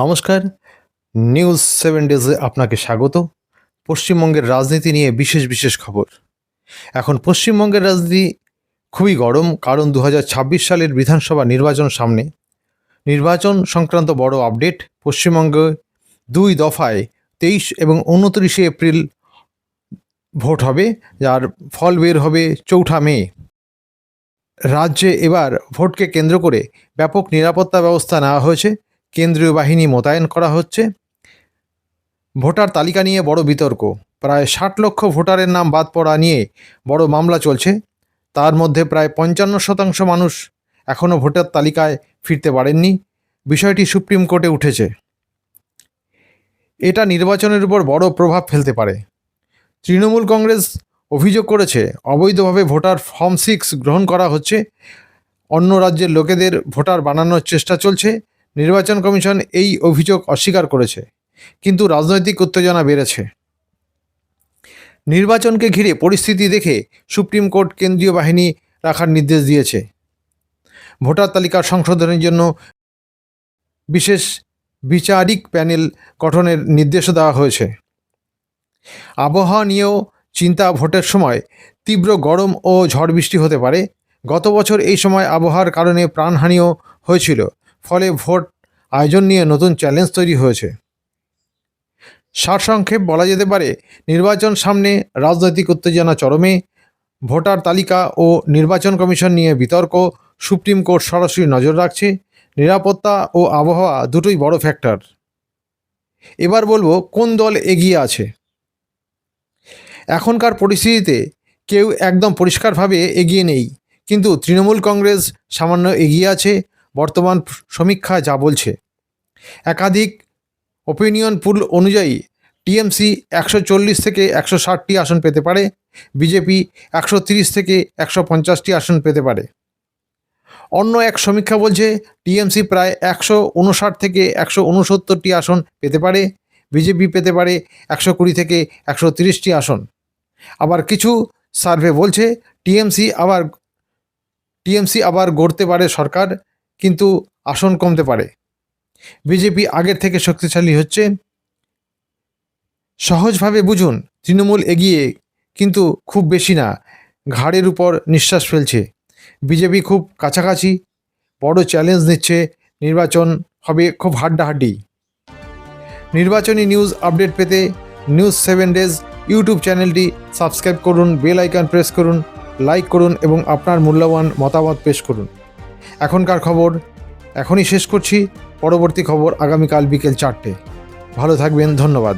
নমস্কার, নিউজ 7 ডেজে আপনাকে স্বাগত। পশ্চিমবঙ্গের রাজনীতি নিয়ে বিশেষ খবর। এখন পশ্চিমবঙ্গের রাজনীতি খুবই গরম, কারণ 2026 সালের বিধানসভা নির্বাচন সামনে। নির্বাচন সংক্রান্ত বড় আপডেট। পশ্চিমবঙ্গে 2 দফায় 23 এবং 29 এপ্রিল ভোট হবে, যার ফল বের হবে 4 মে। রাজ্যে এবার ভোটকে কেন্দ্র করে ব্যাপক নিরাপত্তা ব্যবস্থা নেওয়া হয়েছে, কেন্দ্রীয় বাহিনী মোতায়েন করা হচ্ছে। ভোটার তালিকা নিয়ে বড় বিতর্ক। প্রায় 60 লক্ষ ভোটারের নাম বাদ পড়া নিয়ে বড় মামলা চলছে। তার মধ্যে প্রায় 55% মানুষ এখনও ভোটার তালিকায় ফিরতে পারেননি। বিষয়টি সুপ্রিম কোর্টে উঠেছে। এটা নির্বাচনের উপর বড় প্রভাব ফেলতে পারে। তৃণমূল কংগ্রেস অভিযোগ করেছে, অবৈধভাবে ভোটার ফর্ম 6 গ্রহণ করা হচ্ছে, অন্য রাজ্যের লোকেদের ভোটার বানানোর চেষ্টা চলছে। নির্বাচন কমিশন এই অভিযোগ অস্বীকার করেছে, কিন্তু রাজনৈতিক উত্তেজনা বেড়েছে। নির্বাচনকে ঘিরে পরিস্থিতি দেখে সুপ্রিম কোর্ট কেন্দ্রীয় বাহিনী রাখার নির্দেশ দিয়েছে। ভোটার তালিকার সংশোধনের জন্য বিশেষ বিচারিক প্যানেল গঠনের নির্দেশও দেওয়া হয়েছে। আবহাওয়া নিয়েও চিন্তা। ভোটের সময় তীব্র গরম ও ঝড় বৃষ্টি হতে পারে। গত বছর এই সময় আবহাওয়ার কারণে প্রাণহানিও হয়েছিল, ফলে ভোট আয়োজন নিয়ে নতুন চ্যালেঞ্জ তৈরি হয়েছে। সারসংক্ষেপ বলা যেতে পারে, নির্বাচন সামনে, রাজনৈতিক উত্তেজনা চরমে, ভোটার তালিকা ও নির্বাচন কমিশন নিয়ে বিতর্ক, সুপ্রিম কোর্ট সরাসরি নজর রাখছে। নিরাপত্তা ও আবহাওয়া দুটোই বড় ফ্যাক্টর। এবার বলবো কোন দল এগিয়ে আছে। এখনকার পরিস্থিতিতে কেউ একদম পরিষ্কারভাবে এগিয়ে নেই, কিন্তু তৃণমূল কংগ্রেস সামান্য এগিয়ে আছে, বর্তমান সমীক্ষা যা বলছে। একাধিক ওপিনিয়ন পুল অনুযায়ী টিএমসি 140 থেকে 160টি আসন পেতে পারে, বিজেপি 130 থেকে 150টি আসন পেতে পারে। অন্য এক সমীক্ষা বলছে টিএমসি প্রায় 159 থেকে 169টি আসন পেতে পারে, বিজেপি পেতে পারে 120 থেকে 130টি আসন। আবার কিছু সার্ভে বলছে টিএমসি আবার গড়তে পারে সরকার, কিন্তু আসন কমতে পারে। বিজেপি আগের থেকে শক্তিশালী হচ্ছে। সহজভাবে বুঝুন, তৃণমূল এগিয়ে, কিন্তু খুব বেশি না, ঘাড়ের উপর নিঃশ্বাস ফেলছে। বিজেপি খুব কাছাকাছি, বড় চ্যালেঞ্জ নিচ্ছে। নির্বাচন হবে খুব হাড্ডাহাড্ডি। নির্বাচনী নিউজ আপডেট পেতে নিউজ 7 ডেজ ইউটিউব চ্যানেলটি সাবস্ক্রাইব করুন, বেল আইকন প্রেস করুন, লাইক করুন এবং আপনার মূল্যবান মতামত পেশ করুন। এখনকার খবর এখনই শেষ করছি। পরবর্তী খবর আগামীকাল বিকেল 4টে। ভালো থাকবেন, ধন্যবাদ।